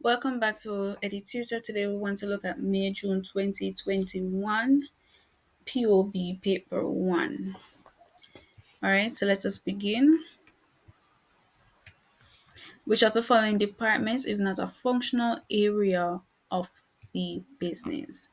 Welcome back to EDU-Tutor. Today we want to look at May-June 2021 POB Paper 1. Alright, so let us begin. Which of the following departments is not a functional area of the business?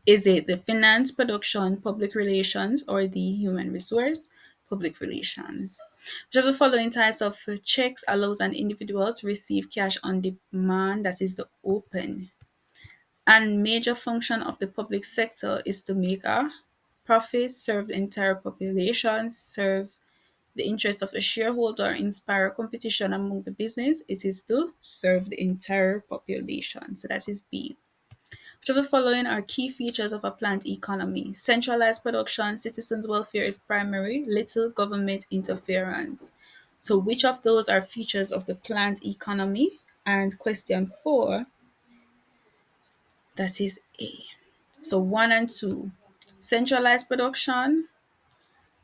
Is it the finance, production, public relations, or the human resource, public relations? Which of the following types of checks allows an individual to receive cash on demand, that is the open? And major function of the public sector is to make a profit, serve the entire population, serve the interest of the shareholder, inspire competition among the business. It is to serve the entire population. So that is B. Which of the following are key features of a planned economy? Centralized production, citizens' welfare is primary, little government interference. So which of those are features of the planned economy? And question 4, that is A. So 1 and 2, centralized production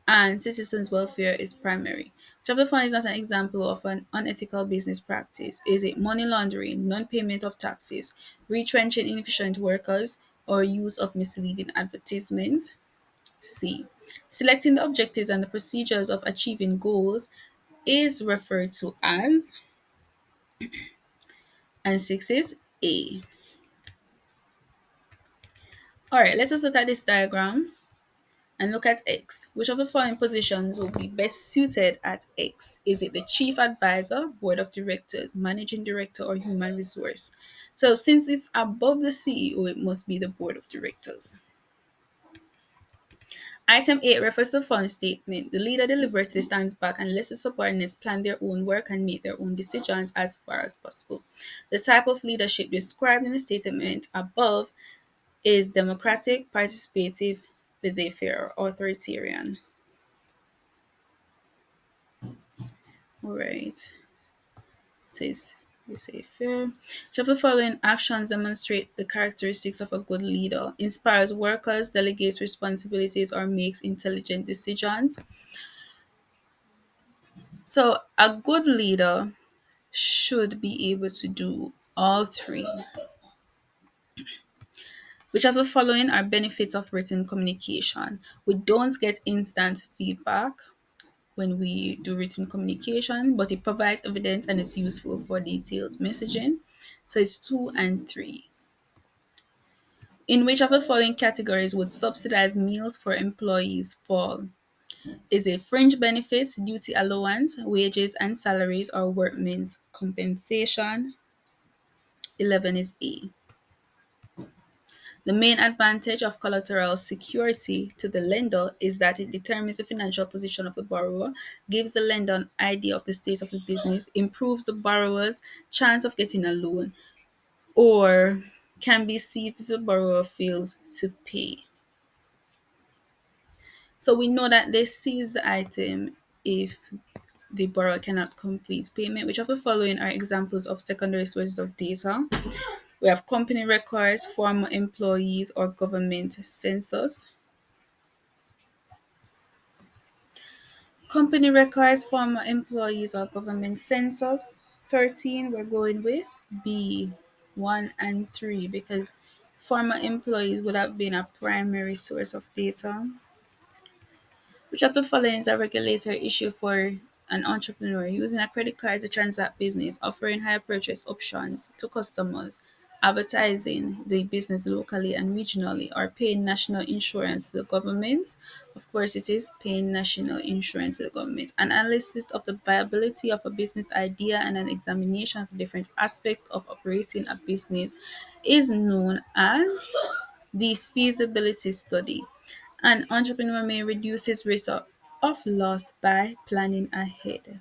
and citizens' welfare is primary. Which of the following is not an example of an unethical business practice? Is it money laundering, non-payment of taxes, retrenching inefficient workers, or use of misleading advertisements? C. Selecting the objectives and the procedures of achieving goals is referred to as, and 6 is A. Alright, let's just look at this diagram and look at X. Which of the following positions will be best suited at X? Is it the chief advisor, board of directors, managing director, or human resource? So since it's above the CEO, it must be the board of directors. Item 8 refers to fund statement. The leader deliberately stands back and lets the subordinates plan their own work and make their own decisions as far as possible. The type of leadership described in the statement above is democratic, participative, laissez-faire, or authoritarian. Alright, says laissez-faire. Which of the following actions demonstrate the characteristics of a good leader? Inspires workers, delegates responsibilities, or makes intelligent decisions. So a good leader should be able to do all three. Which of the following are benefits of written communication? We don't get instant feedback when we do written communication, but it provides evidence and it's useful for detailed messaging. So it's 2 and 3. In which of the following categories would subsidized meals for employees fall? Is it fringe benefits, duty allowance, wages and salaries, or workmen's compensation? 11 is A. The main advantage of collateral security to the lender is that it determines the financial position of the borrower, gives the lender an idea of the state of the business, improves the borrower's chance of getting a loan, or can be seized if the borrower fails to pay. So we know that they seize the item if the borrower cannot complete payment. Which of the following are examples of secondary sources of data? We have company records, former employees, or government census. Company records, former employees, or government census. 13, we're going with B, 1 and 3, because former employees would have been a primary source of data. Which of the following is a regulatory issue for an entrepreneur using a credit card to transact business, offering higher purchase options to customers, advertising the business locally and regionally, or paying national insurance to the government? Of course, it is paying national insurance to the government. An analysis of the viability of a business idea and an examination of the different aspects of operating a business is known as the feasibility study. An entrepreneur may reduce his risk of loss by planning ahead.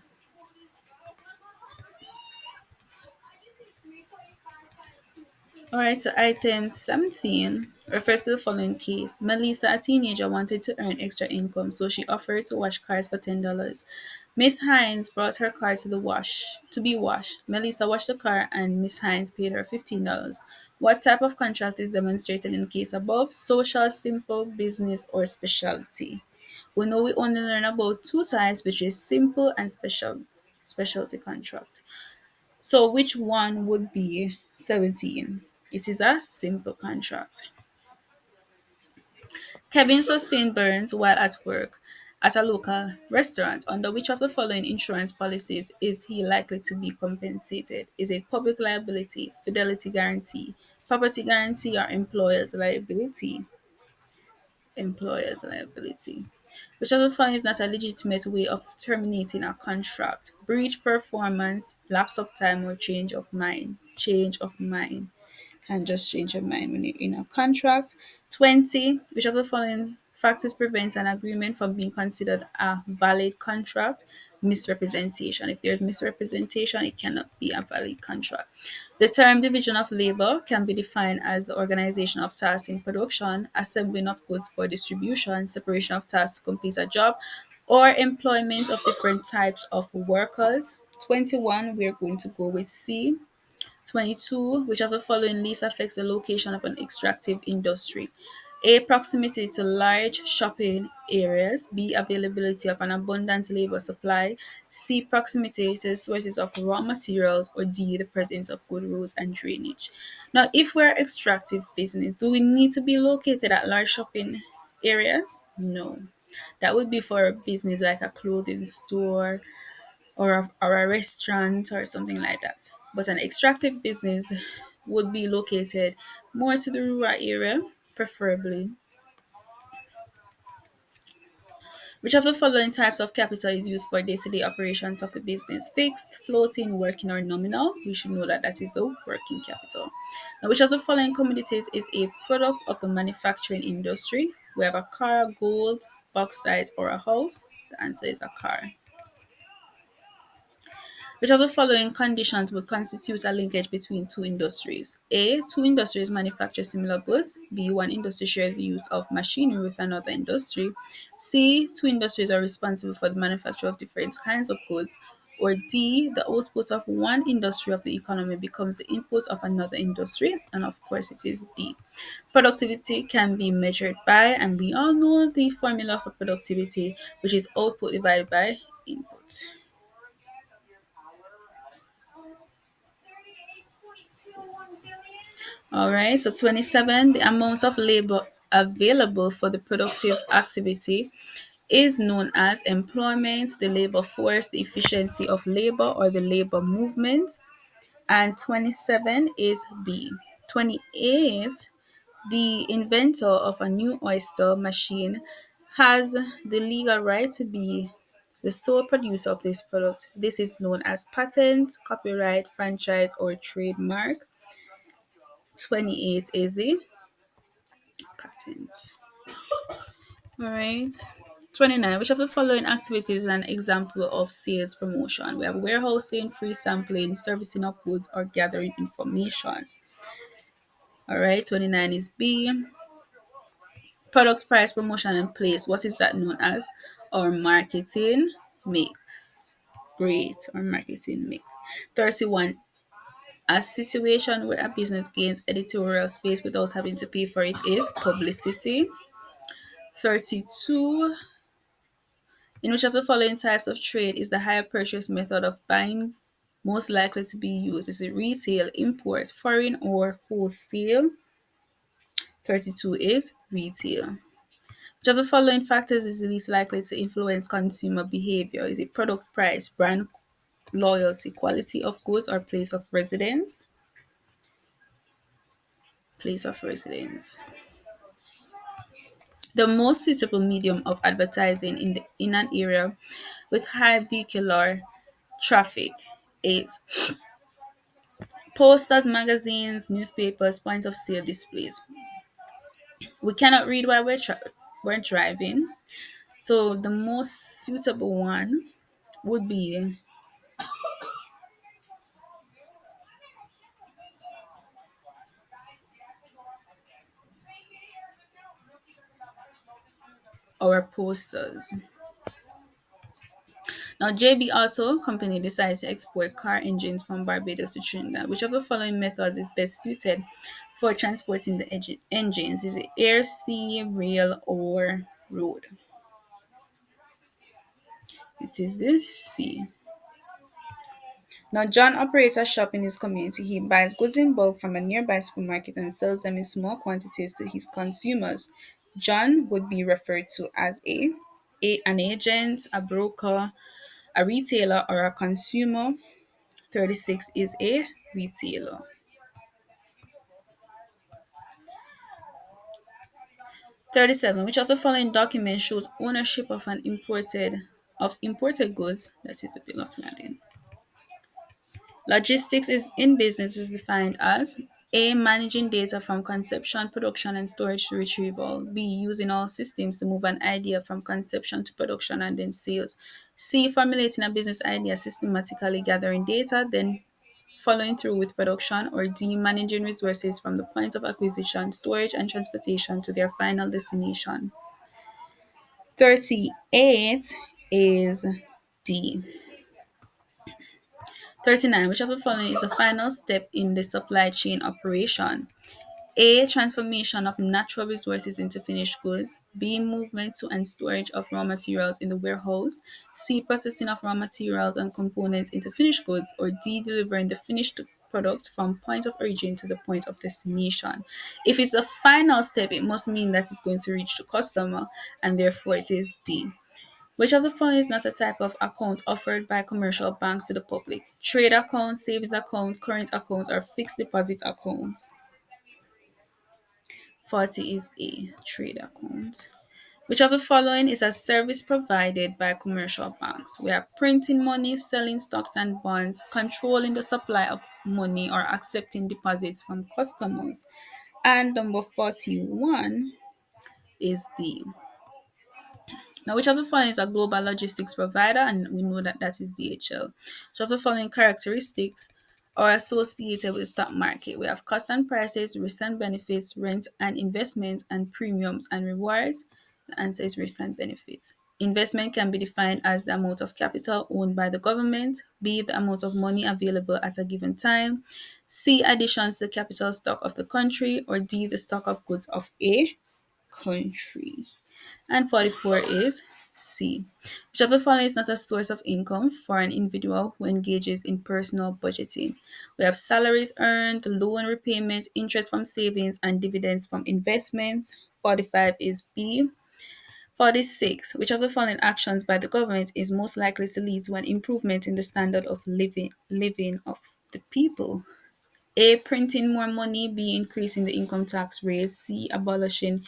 Alright, so item 17 refers to the following case. Melissa, a teenager, wanted to earn extra income, so she offered to wash cars for $10. Miss Hines brought her car to be washed. Melissa washed the car and Miss Hines paid her $15. What type of contract is demonstrated in the case above? Social, simple, business, or specialty? We know we only learn about two types, which is simple and specialty contract. So which one would be 17? It is a simple contract. Kevin sustained burns while at work at a local restaurant. Under which of the following insurance policies is he likely to be compensated? Is it public liability, fidelity guarantee, property guarantee, or employer's liability? Employer's liability. Which of the following is not a legitimate way of terminating a contract? Breach performance, lapse of time, or change of mind? Change of mind. Can just change your mind when you're in a contract. 20. Which of the following factors prevents an agreement from being considered a valid contract? Misrepresentation. If there's misrepresentation, it cannot be a valid contract. The term division of labor can be defined as the organization of tasks in production, assembling of goods for distribution, separation of tasks to complete a job, or employment of different types of workers. 21, we're going to go with C. 22. Which of the following least affects the location of an extractive industry? A. Proximity to large shopping areas. B. Availability of an abundant labor supply. C. Proximity to sources of raw materials. Or D. The presence of good roads and drainage. Now, if we're extractive business, do we need to be located at large shopping areas? No. That would be for a business like a clothing store, or a restaurant or something like that. But an extractive business would be located more to the rural area, preferably. Which of the following types of capital is used for day-to-day operations of the business? Fixed, floating, working, or nominal? We should know that that is the working capital. Now, which of the following commodities is a product of the manufacturing industry? We have a car, gold, bauxite, or a house. The answer is a car. Which of the following conditions would constitute a linkage between two industries? A. Two industries manufacture similar goods. B. One industry shares the use of machinery with another industry. C. Two industries are responsible for the manufacture of different kinds of goods. Or D. The output of one industry of the economy becomes the input of another industry. And of course, it is D. Productivity can be measured by, and we all know the formula for productivity, which is output divided by input. All right, so 27, the amount of labor available for the productive activity is known as employment, the labor force, the efficiency of labor, or the labor movement. And 27 is B. 28, the inventor of a new oyster machine has the legal right to be the sole producer of this product. This is known as patent, copyright, franchise, or trademark. 28 is the patents. All right. 29. Which of the following activities is an example of sales promotion? We have warehousing, free sampling, servicing of goods, or gathering information. All right. 29 is B. Product price promotion and place. What is that known as? Or marketing mix. Great. Or marketing mix. 31. A situation where a business gains editorial space without having to pay for it is publicity. 32. In which of the following types of trade is the hire purchase method of buying most likely to be used? Is it retail, import, foreign, or wholesale? 32 is retail. Which of the following factors is the least likely to influence consumer behavior? Is it product price, brand loyalty, quality of goods, or place of residence? Place of residence. The most suitable medium of advertising in an area with high vehicular traffic is posters, magazines, newspapers, point of sale displays. We cannot read while we're driving, so the most suitable one would be our posters. Now, JB also company decided to export car engines from Barbados to Trinidad. Which of the following methods is best suited for transporting the engines? Is it air, sea, rail, or road? It is the sea. Now, John operates a shop in his community. He buys goods in bulk from a nearby supermarket and sells them in small quantities to his consumers. John would be referred to as an agent, a broker, a retailer, or a consumer. 36 is a retailer. 37. Which of the following documents shows ownership of imported goods? That is the bill of lading. Logistics is in business is defined as A. Managing data from conception, production, and storage to retrieval. B. Using all systems to move an idea from conception to production and then sales. C. Formulating a business idea, systematically gathering data, then following through with production. Or D. Managing resources from the point of acquisition, storage, and transportation to their final destination. 38 is D. 39. Which of the following is the final step in the supply chain operation? A. Transformation of natural resources into finished goods. B. Movement to and storage of raw materials in the warehouse. C. Processing of raw materials and components into finished goods. Or D. Delivering the finished product from point of origin to the point of destination. If it's the final step, it must mean that it's going to reach the customer, and therefore it is D. Which of the following is not a type of account offered by commercial banks to the public? Trade account, savings account, current account, or fixed deposit account? 40 is A, trade account. Which of the following is a service provided by commercial banks? We have printing money, selling stocks and bonds, controlling the supply of money, or accepting deposits from customers. And number 41 is D. Now, which of the following is a global logistics provider? And we know that that is DHL. Which of the following characteristics are associated with the stock market? We have cost and prices, risk and benefits, rent and investment, and premiums and rewards. The answer is risk and benefits. Investment can be defined as the amount of capital owned by the government, B, the amount of money available at a given time, C, additions to the capital stock of the country, or D, the stock of goods of a country. And 44 is C. Which of the following is not a source of income for an individual who engages in personal budgeting? We have salaries earned, loan repayment, interest from savings, and dividends from investments. 45 is B. 46. Which of the following actions by the government is most likely to lead to an improvement in the standard of living of the people? A. Printing more money. B. Increasing the income tax rate. C. Abolishing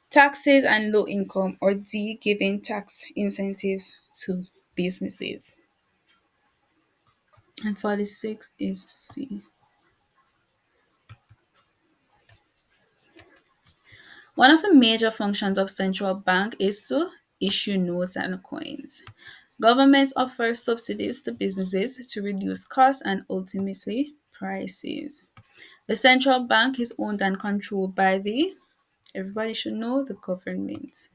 taxes and low income, or D, giving tax incentives to businesses. And 46 is C. One of the major functions of central bank is to issue notes and coins. Governments offer subsidies to businesses to reduce costs and ultimately prices. The central bank is owned and controlled by everybody should know, the government.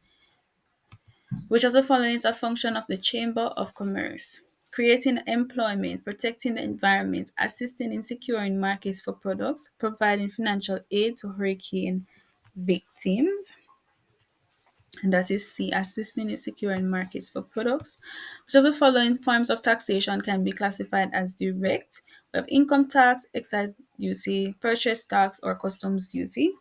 Which of the following is a function of the Chamber of Commerce? Creating employment, protecting the environment, assisting in securing markets for products, providing financial aid to hurricane victims. And that is C, assisting in securing markets for products. Which of the following forms of taxation can be classified as direct? We have income tax, excise duty, purchase tax, or customs duty.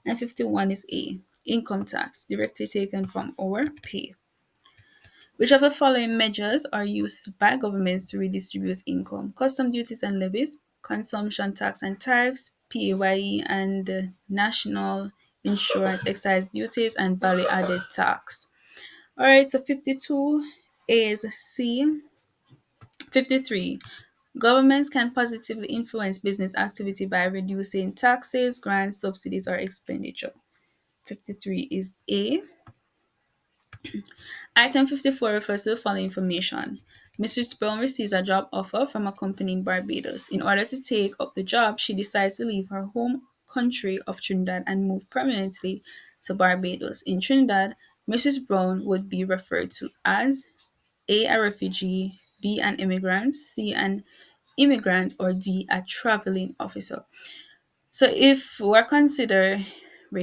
And 51 is A, income tax, directly taken from our pay. Which of the following measures are used by governments to redistribute income? Custom duties and levies, consumption tax and tariffs, PAYE and national insurance excise duties, and value added tax. All right, so 52 is C. 53. Governments can positively influence business activity by reducing taxes, grants, subsidies, or expenditure. 53 is A. Item 54 refers to the following information. Mrs. Brown receives a job offer from a company in Barbados. In order to take up the job, she decides to leave her home country of Trinidad and move permanently to Barbados. In Trinidad, Mrs. Brown would be referred to as A refugee, B, an immigrant, C, an immigrant, or D, a traveling officer. So if we're considering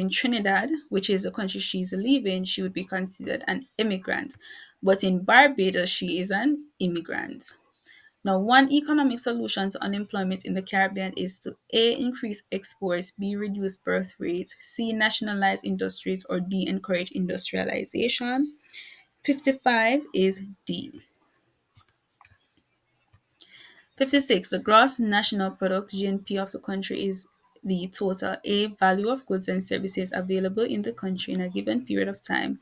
Trinidad, which is the country she's leaving, she would be considered an immigrant. But in Barbados, she is an immigrant. Now, one economic solution to unemployment in the Caribbean is to A, increase exports, B, reduce birth rates, C, nationalize industries, or D, encourage industrialization. 55 is D. 56. The gross national product (GNP) of the country is the total A, value of goods and services available in the country in a given period of time,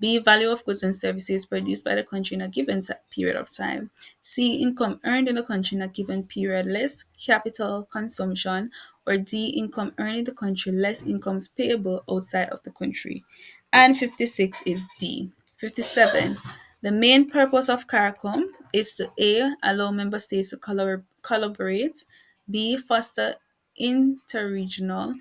B, value of goods and services produced by the country in a given period of time, C, income earned in the country in a given period less capital consumption, or D, income earned in the country less incomes payable outside of the country. And 56 is D. 57. The main purpose of CARICOM is to A, allow member states to collaborate, B, foster interregional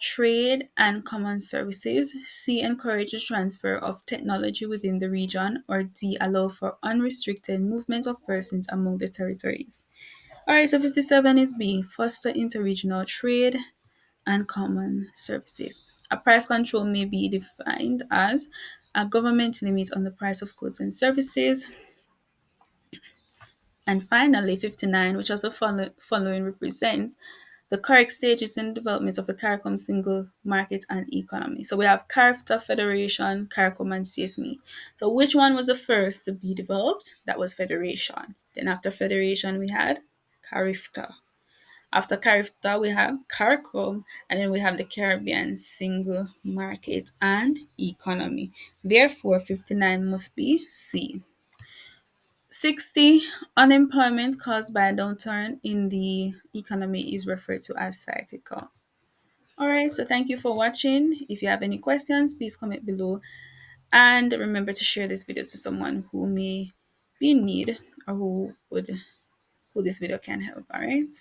trade and common services, C, encourage the transfer of technology within the region, or D, allow for unrestricted movement of persons among the territories. Alright, so 57 is B, foster interregional trade and common services. A price control may be defined as a government limit on the price of goods and services. And finally, 59, which of the following represents the correct stages in development of the CARICOM single market and economy. So we have CARIFTA, Federation, CARICOM, and CSME. So which one was the first to be developed? That was Federation. Then after Federation, we had CARIFTA. After CARIFTA, we have CARICOM, and then we have the Caribbean single market and economy. Therefore, 59 must be C. 60, unemployment caused by a downturn in the economy is referred to as cyclical. All right, so thank you for watching. If you have any questions, please comment below. And remember to share this video to someone who may be in need or who this video can help. All right.